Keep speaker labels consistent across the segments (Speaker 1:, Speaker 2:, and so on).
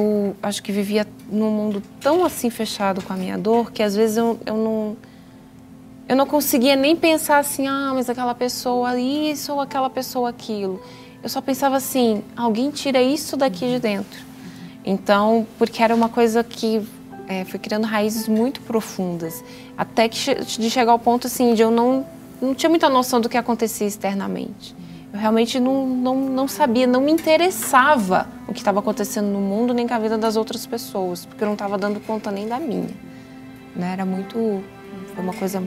Speaker 1: eu acho que vivia num mundo tão assim fechado com a minha dor que às vezes eu não conseguia nem pensar assim, ah, mas aquela pessoa isso ou aquela pessoa aquilo. Eu só pensava assim, alguém tira isso daqui de dentro. Então, porque era uma coisa que foi criando raízes muito profundas, até que de chegar ao ponto assim, de eu não tinha muita noção do que acontecia externamente. Eu realmente não sabia, não me interessava o que estava acontecendo no mundo, nem com a vida das outras pessoas, porque eu não estava dando conta nem da minha. Né? Foi uma coisa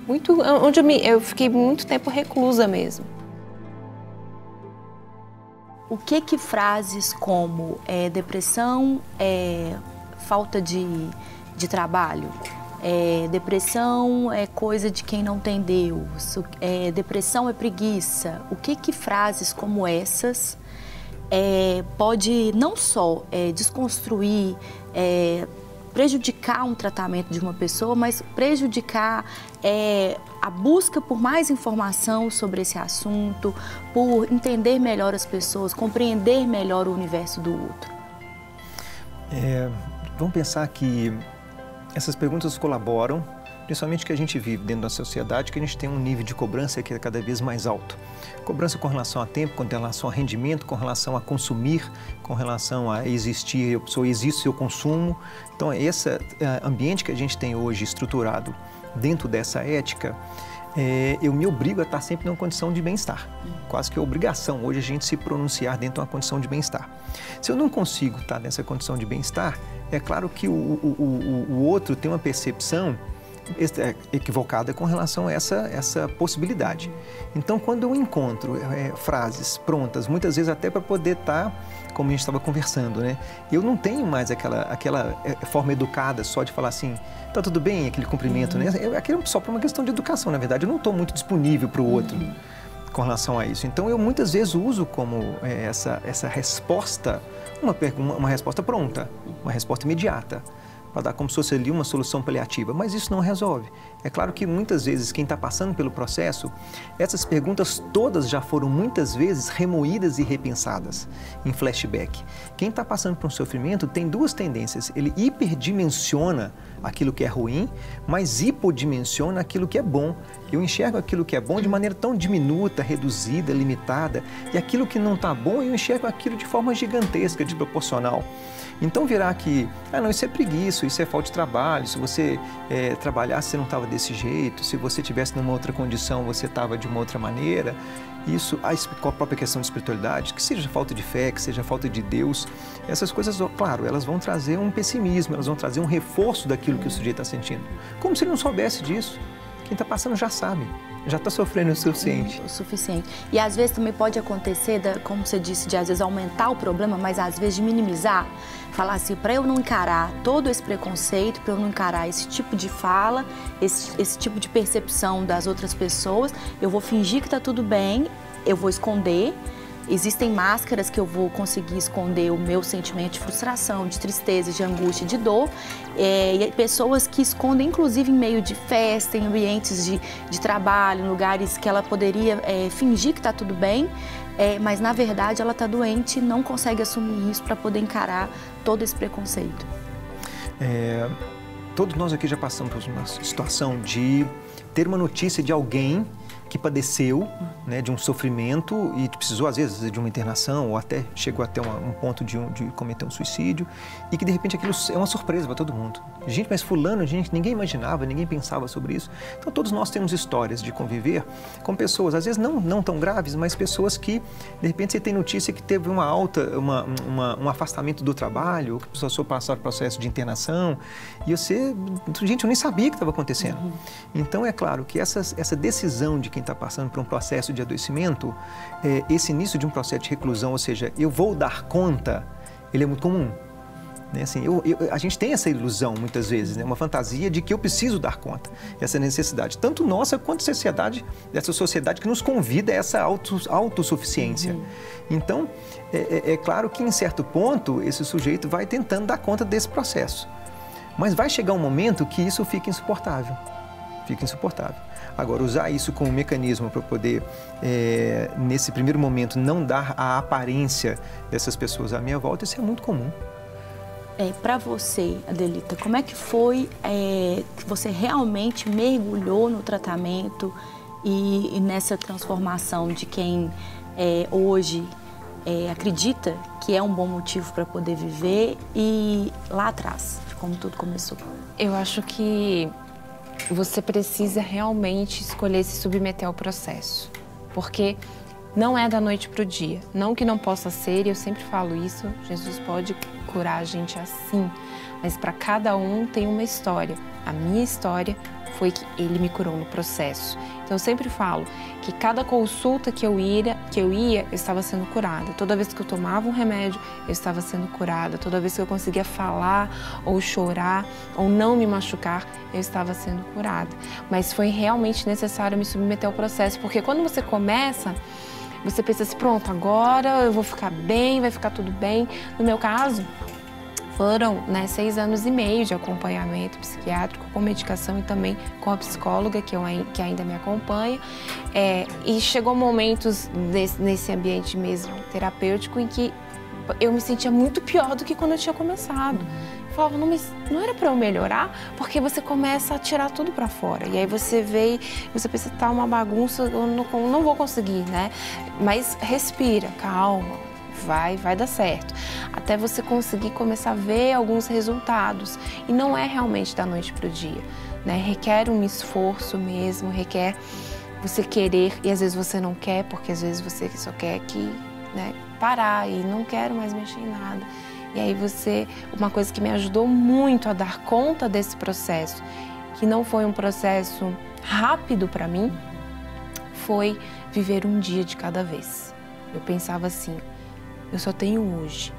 Speaker 1: muito, onde eu fiquei muito tempo reclusa mesmo.
Speaker 2: O que frases como depressão, falta de trabalho, depressão é coisa de quem não tem Deus, depressão é preguiça, o que frases como essas pode não só desconstruir, prejudicar um tratamento de uma pessoa, mas prejudicar a busca por mais informação sobre esse assunto, por entender melhor as pessoas, compreender melhor o universo do outro?
Speaker 3: Vamos pensar que essas perguntas colaboram, principalmente que a gente vive dentro da sociedade, que a gente tem um nível de cobrança que é cada vez mais alto. Cobrança com relação a tempo, com relação a rendimento, com relação a consumir, com relação a existir, eu sou existo, eu consumo. Então, esse ambiente que a gente tem hoje estruturado dentro dessa ética, eu me obrigo a estar sempre numa condição de bem-estar. Quase que é obrigação hoje a gente se pronunciar dentro de uma condição de bem-estar. Se eu não consigo estar nessa condição de bem-estar, é claro que o outro tem uma percepção equivocada com relação a essa possibilidade. Então, quando eu encontro frases prontas, muitas vezes até para poder estar, como a gente estava conversando, né? Eu não tenho mais aquela forma educada só de falar assim, tá tudo bem, aquele cumprimento, né? Aquilo é só por uma questão de educação, na verdade. Eu não estou muito disponível para o outro com relação a isso. Então, eu muitas vezes uso como essa resposta, uma resposta pronta, uma resposta imediata, para dar como se fosse ali uma solução paliativa, mas isso não resolve. É claro que muitas vezes quem está passando pelo processo, essas perguntas todas já foram muitas vezes remoídas e repensadas em flashback. Quem está passando por um sofrimento tem duas tendências, ele hiperdimensiona aquilo que é ruim, mas hipodimensiona aquilo que é bom. Eu enxergo aquilo que é bom de maneira tão diminuta, reduzida, limitada, e aquilo que não está bom, eu enxergo aquilo de forma gigantesca, desproporcional. Então virar que, não, isso é preguiça, isso é falta de trabalho, se você trabalhasse você não estava desse jeito, se você estivesse numa outra condição você estava de uma outra maneira, isso, com a própria questão de espiritualidade, que seja falta de fé, que seja falta de Deus, essas coisas, claro, elas vão trazer um pessimismo, elas vão trazer um reforço daquilo que o sujeito está sentindo, como se ele não soubesse disso. Quem está passando já sabe, já está sofrendo o suficiente.
Speaker 2: O suficiente. E às vezes também pode acontecer, como você disse, de às vezes aumentar o problema, mas às vezes de minimizar. Falar assim, para eu não encarar todo esse preconceito, para eu não encarar esse tipo de fala, esse tipo de percepção das outras pessoas, eu vou fingir que está tudo bem, eu vou esconder. Existem máscaras que eu vou conseguir esconder o meu sentimento de frustração, de tristeza, de angústia, de dor. E pessoas que escondem, inclusive, em meio de festa, em ambientes de trabalho, em lugares que ela poderia fingir que está tudo bem, mas, na verdade, ela está doente e não consegue assumir isso para poder encarar todo esse preconceito.
Speaker 3: Todos nós aqui já passamos por uma situação de ter uma notícia de alguém que padeceu, né, de um sofrimento e precisou, às vezes, de uma internação ou até chegou até um ponto de cometer um suicídio e que, de repente, aquilo é uma surpresa para todo mundo. Gente, mas fulano, ninguém imaginava, ninguém pensava sobre isso. Então, todos nós temos histórias de conviver com pessoas, às vezes não tão graves, mas pessoas que, de repente, você tem notícia que teve um afastamento do trabalho, ou que precisou passar por processo de internação e você, gente, eu nem sabia o que estava acontecendo. Então, é claro que essa decisão de quem está passando por um processo de adoecimento, esse início de um processo de reclusão, ou seja, eu vou dar conta, ele é muito comum. Né? Assim, a gente tem essa ilusão, muitas vezes, né? Uma fantasia de que eu preciso dar conta, essa necessidade, tanto nossa quanto a sociedade, dessa sociedade que nos convida a essa autossuficiência. Então, é claro que, em certo ponto, esse sujeito vai tentando dar conta desse processo. Mas vai chegar um momento que isso fica insuportável. fica insuportável. Agora, usar isso como mecanismo para poder, nesse primeiro momento, não dar a aparência dessas pessoas à minha volta, isso é muito comum.
Speaker 2: Para você, Adelita, como é que foi que você realmente mergulhou no tratamento e nessa transformação de quem hoje acredita que é um bom motivo para poder viver e lá atrás, de como tudo começou?
Speaker 1: Eu acho que você precisa realmente escolher se submeter ao processo, porque não é da noite para o dia. Não que não possa ser, eu sempre falo isso, Jesus pode curar a gente assim, mas para cada um tem uma história. A minha história foi que ele me curou no processo. Então eu sempre falo que cada consulta que eu ia, eu estava sendo curada. Toda vez que eu tomava um remédio, eu estava sendo curada. Toda vez que eu conseguia falar, ou chorar, ou não me machucar, eu estava sendo curada. Mas foi realmente necessário me submeter ao processo, porque quando você começa, você pensa assim, pronto, agora eu vou ficar bem, vai ficar tudo bem. No meu caso, foram 6 anos e meio de acompanhamento psiquiátrico com medicação e também com a psicóloga que ainda me acompanha. E chegou momentos nesse ambiente mesmo terapêutico em que eu me sentia muito pior do que quando eu tinha começado. Eu falava, não, mas não era para eu melhorar? Porque você começa a tirar tudo para fora. E aí você vê, você pensa, tá uma bagunça, eu não vou conseguir, né? Mas respira, calma. Vai dar certo, até você conseguir começar a ver alguns resultados. E não é realmente da noite para o dia, né? Requer um esforço mesmo, requer você querer, e às vezes você não quer, porque às vezes você só quer parar e não quero mais mexer em nada. E aí uma coisa que me ajudou muito a dar conta desse processo, que não foi um processo rápido para mim, foi viver um dia de cada vez. Eu pensava assim, eu só tenho hoje,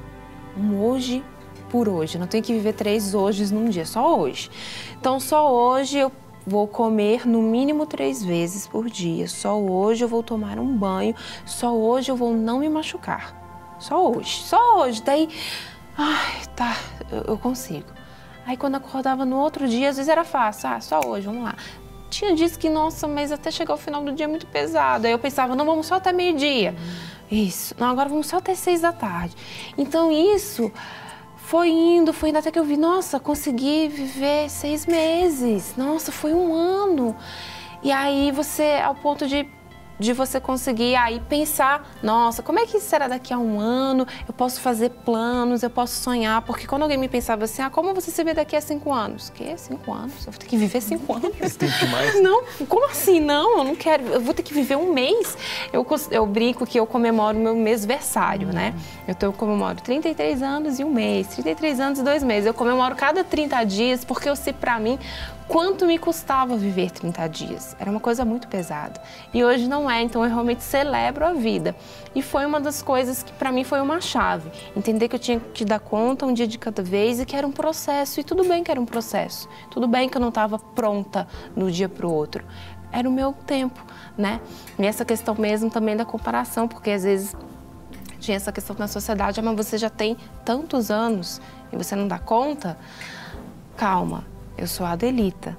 Speaker 1: um hoje por hoje, eu não tenho que viver 3 hojes num dia, só hoje. Então, só hoje eu vou comer no mínimo 3 vezes por dia, só hoje eu vou tomar um banho, só hoje eu vou não me machucar, só hoje. Daí, tá, eu consigo. Aí, quando acordava no outro dia, às vezes era fácil, só hoje, vamos lá. Tinha dias que, nossa, mas até chegar ao final do dia é muito pesado. Aí eu pensava, não, vamos só até meio-dia. Isso, não, agora vamos só até 6 da tarde. Então isso foi indo até que eu vi, nossa, consegui viver 6 meses. Nossa, foi 1 ano. E aí você, ao ponto de você conseguir aí pensar, nossa, como é que será daqui a 1 ano? Eu posso fazer planos, eu posso sonhar, porque quando alguém me pensava assim, como você se vê daqui a 5 anos? Que 5 anos? Eu vou ter que viver 5 anos?
Speaker 3: Tempo demais.
Speaker 1: Não, como assim? Não, eu não quero, eu vou ter que viver 1 mês. Eu brinco que eu comemoro o meu mêsversário, né? Eu comemoro 33 anos e 1 mês, 33 anos e 2 meses. Eu comemoro cada 30 dias, porque eu sei pra mim quanto me custava viver 30 dias. Era uma coisa muito pesada. E hoje não é, então eu realmente celebro a vida. E foi uma das coisas que para mim foi uma chave. Entender que eu tinha que dar conta um dia de cada vez e que era um processo. E tudo bem que era um processo. Tudo bem que eu não estava pronta no dia para o outro. Era o meu tempo, né? E essa questão mesmo também da comparação, porque às vezes tinha essa questão na sociedade, mas você já tem tantos anos e você não dá conta? Calma. Eu sou a Adelita,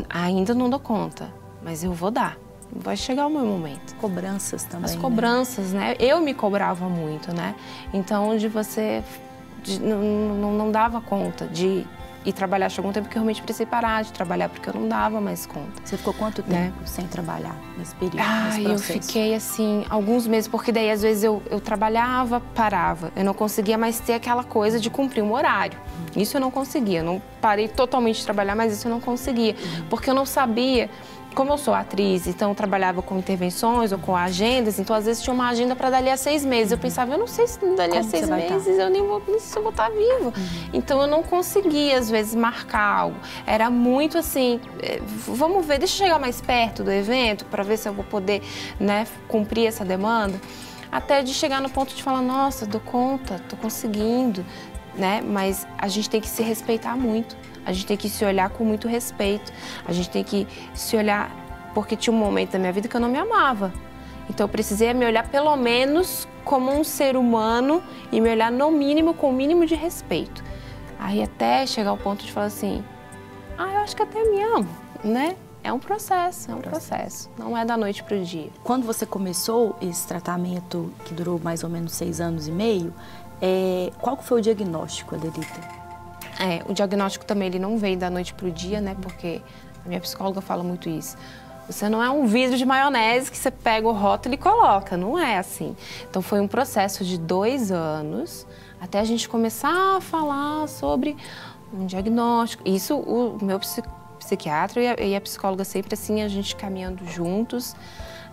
Speaker 1: ainda não dou conta, mas eu vou dar, vai chegar o meu momento.
Speaker 2: Cobranças também,
Speaker 1: as cobranças, né? Eu me cobrava muito, né? Então, não dava conta de ir trabalhar. Chegou um tempo que eu realmente precisei parar de trabalhar, porque eu não dava mais conta.
Speaker 2: Você ficou quanto tempo sem trabalhar nesse período, nesse processo?
Speaker 1: Eu fiquei assim, alguns meses, porque daí às vezes eu trabalhava, parava. Eu não conseguia mais ter aquela coisa de cumprir um horário. Isso eu não conseguia. Eu não parei totalmente de trabalhar, mas isso eu não conseguia. Porque eu não sabia. Como eu sou atriz, então eu trabalhava com intervenções ou com agendas, então às vezes tinha uma agenda para dali a 6 meses. Eu pensava, eu não sei se dali a 6 meses eu nem sei se eu vou estar viva. Então eu não conseguia, às vezes, marcar algo. Era muito assim, vamos ver, deixa eu chegar mais perto do evento para ver se eu vou poder, né, cumprir essa demanda. Até de chegar no ponto de falar, nossa, dou conta, tô conseguindo, né? Mas a gente tem que se respeitar muito. A gente tem que se olhar com muito respeito. A gente tem que se olhar, porque tinha um momento da minha vida que eu não me amava. Então eu precisei me olhar pelo menos como um ser humano e me olhar no mínimo com o mínimo de respeito. Aí até chegar ao ponto de falar assim, eu acho que até me amo, né? É um processo, não é da noite para o dia.
Speaker 2: Quando você começou esse tratamento, que durou mais ou menos 6 anos e meio, qual que foi o diagnóstico, Adelita?
Speaker 1: O diagnóstico também ele não veio da noite para o dia, né? Porque a minha psicóloga fala muito isso. Você não é um vidro de maionese que você pega o rótulo e coloca, não é assim. Então foi um processo de 2 anos até a gente começar a falar sobre um diagnóstico. Isso o meu psiquiatra e a psicóloga sempre assim, a gente caminhando juntos,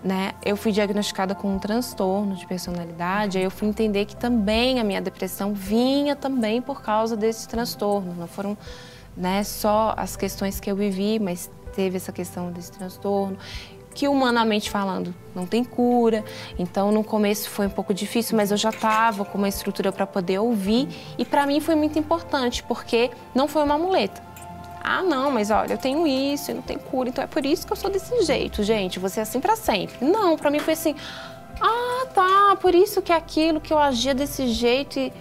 Speaker 1: né? Eu fui diagnosticada com um transtorno de personalidade, aí eu fui entender que também a minha depressão vinha também por causa desse transtorno. Não foram, né, só as questões que eu vivi, mas teve essa questão desse transtorno, que humanamente falando não tem cura. Então no começo foi um pouco difícil, mas eu já estava com uma estrutura para poder ouvir e para mim foi muito importante, porque não foi uma muleta. Ah, não, mas olha, eu tenho isso, eu não tenho cura, então é por isso que eu sou desse jeito, gente, você é assim para sempre. Não, para mim foi assim, ah, tá, por isso que é aquilo que eu agia desse jeito e...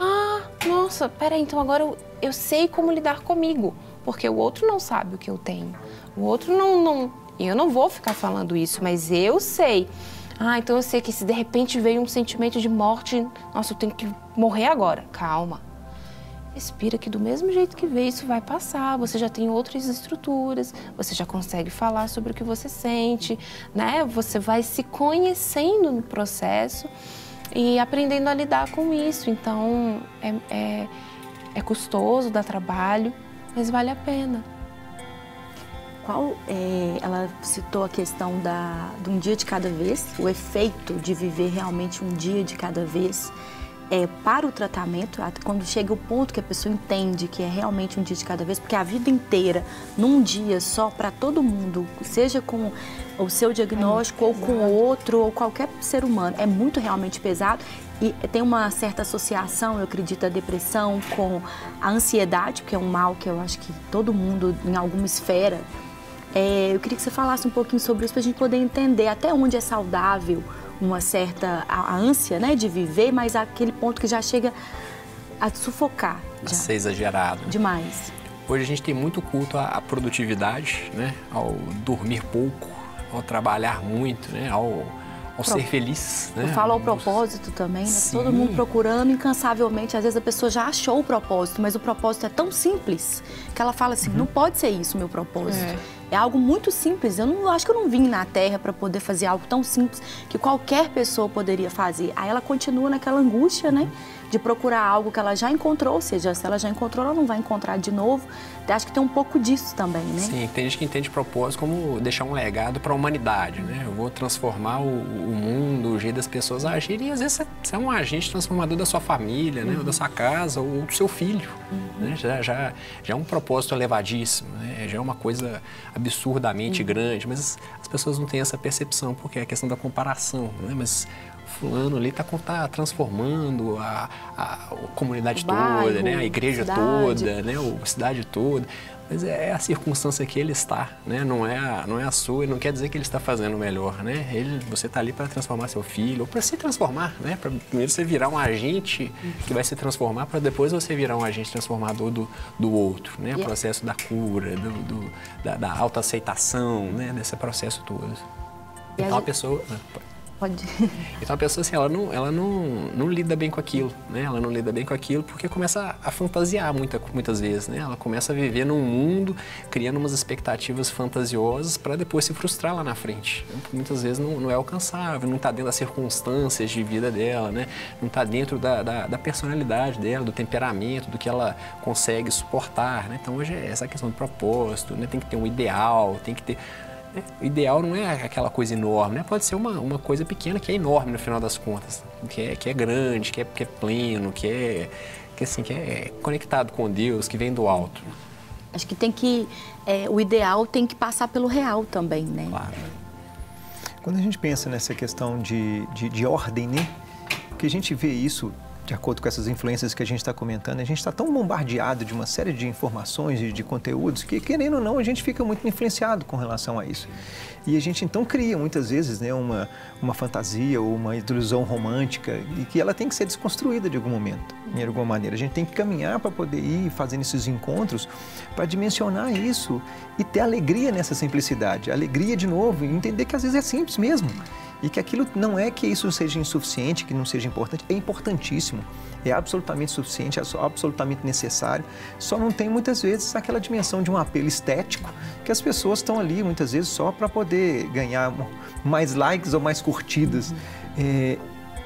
Speaker 1: Ah, nossa, peraí, então agora eu sei como lidar comigo, porque o outro não sabe o que eu tenho, o outro não... E eu não vou ficar falando isso, mas eu sei. Ah, então eu sei que se de repente veio um sentimento de morte, nossa, eu tenho que morrer agora. Calma. Respira que do mesmo jeito que veio, isso vai passar. Você já tem outras estruturas, você já consegue falar sobre o que você sente, né? Você vai se conhecendo no processo e aprendendo a lidar com isso. Então, é custoso, dá trabalho, mas vale a pena.
Speaker 2: Ela citou a questão de um dia de cada vez, o efeito de viver realmente um dia de cada vez para o tratamento, quando chega o ponto que a pessoa entende que é realmente um dia de cada vez, porque a vida inteira, num dia só, para todo mundo, seja com o seu diagnóstico ou com o outro, ou qualquer ser humano, é muito realmente pesado. E tem uma certa associação, eu acredito, da depressão com a ansiedade, que é um mal que eu acho que todo mundo, em alguma esfera, eu queria que você falasse um pouquinho sobre isso para a gente poder entender até onde é saudável uma certa a ânsia, né, de viver, mas aquele ponto que já chega a sufocar.
Speaker 4: A ser exagerado.
Speaker 2: Demais.
Speaker 4: Hoje a gente tem muito culto à produtividade, né, ao dormir pouco, ao trabalhar muito, né, ao ser feliz. Né?
Speaker 2: Eu falo ao propósito também, né? Todo mundo procurando incansavelmente. Às vezes a pessoa já achou o propósito, mas o propósito é tão simples que ela fala assim, não pode ser isso o meu propósito. É algo muito simples. Eu acho que eu não vim na Terra para poder fazer algo tão simples que qualquer pessoa poderia fazer. Aí ela continua naquela angústia, né? De procurar algo que ela já encontrou, ou seja, se ela já encontrou, ela não vai encontrar de novo. Eu acho que tem um pouco disso também, né?
Speaker 4: Sim, tem gente que entende propósito como deixar um legado para a humanidade, né? Eu vou transformar o mundo, o jeito das pessoas agirem, e às vezes você é um agente transformador da sua família, né? Ou da sua casa, ou do seu filho, né? Já é um propósito elevadíssimo, né? Já é uma coisa absurdamente grande, mas as pessoas não têm essa percepção, porque é a questão da comparação, né? Mas fulano ali tá transformando a comunidade toda, né? A igreja toda, né? A cidade toda. Mas é a circunstância que ele está, né? Não é a sua, e não quer dizer que ele está fazendo melhor, né? Você está ali para transformar seu filho, ou para se transformar, né? Para primeiro você virar um agente que vai se transformar, para depois você virar um agente transformador do outro, né? O processo da cura, da autoaceitação, né? Desse processo todo. Então a pessoa...
Speaker 2: Pode.
Speaker 4: Então a pessoa assim, ela não lida bem com aquilo, né? Ela não lida bem com aquilo porque começa a fantasiar muitas vezes, né? Ela começa a viver num mundo, criando umas expectativas fantasiosas para depois se frustrar lá na frente. Porque muitas vezes não é alcançável, não está dentro das circunstâncias de vida dela, né? Não está dentro da personalidade dela, do temperamento, do que ela consegue suportar, né? Então hoje é essa questão do propósito, né? Tem que ter um ideal, tem que ter... O ideal não é aquela coisa enorme, né? Pode ser uma coisa pequena que é enorme no final das contas, que é grande, que é pleno, que é conectado com Deus, que vem do alto.
Speaker 2: Acho que o ideal tem que passar pelo real também, né?
Speaker 4: Claro.
Speaker 3: Quando a gente pensa nessa questão de ordem, né? Porque a gente vê isso de acordo com essas influências que a gente está comentando, a gente está tão bombardeado de uma série de informações e de conteúdos que, querendo ou não, a gente fica muito influenciado com relação a isso. E a gente então cria muitas vezes, né, uma fantasia ou uma ilusão romântica e que ela tem que ser desconstruída de algum momento, de alguma maneira. A gente tem que caminhar para poder ir fazendo esses encontros para dimensionar isso e ter alegria nessa simplicidade. Alegria, de novo, e entender que às vezes é simples mesmo. E que aquilo não é que isso seja insuficiente, que não seja importante, é importantíssimo, é absolutamente suficiente, é absolutamente necessário, só não tem muitas vezes aquela dimensão de um apelo estético, que as pessoas estão ali muitas vezes só para poder ganhar mais likes ou mais curtidas.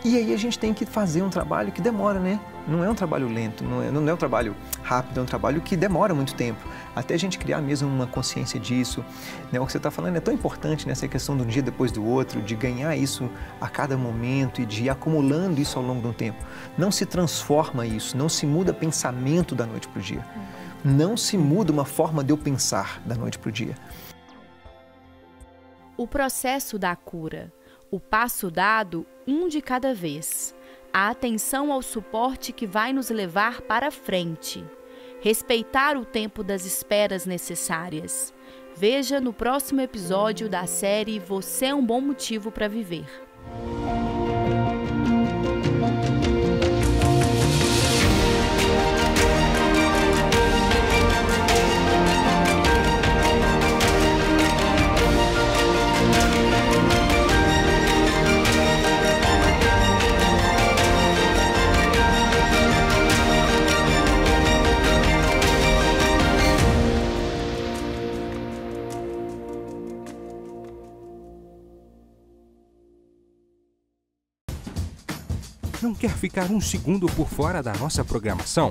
Speaker 3: E aí a gente tem que fazer um trabalho que demora, né? Não é um trabalho lento, não é um trabalho rápido, é um trabalho que demora muito tempo. Até a gente criar mesmo uma consciência disso. Né? O que você está falando é tão importante nessa questão de um dia depois do outro, de ganhar isso a cada momento e de ir acumulando isso ao longo do tempo. Não se transforma isso, não se muda pensamento da noite para o dia. Não se muda uma forma de eu pensar da noite para o dia.
Speaker 2: O processo da cura. O passo dado, um de cada vez. A atenção ao suporte que vai nos levar para frente. Respeitar o tempo das esperas necessárias. Veja no próximo episódio da série Você é um Bom Motivo para Viver.
Speaker 5: Não quer ficar um segundo por fora da nossa programação?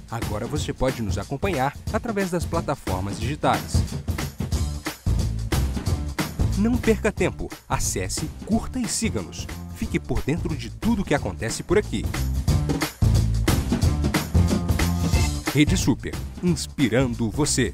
Speaker 5: Agora você pode nos acompanhar através das plataformas digitais. Não perca tempo. Acesse, curta e siga-nos. Fique por dentro de tudo que acontece por aqui. Rede Super, inspirando você.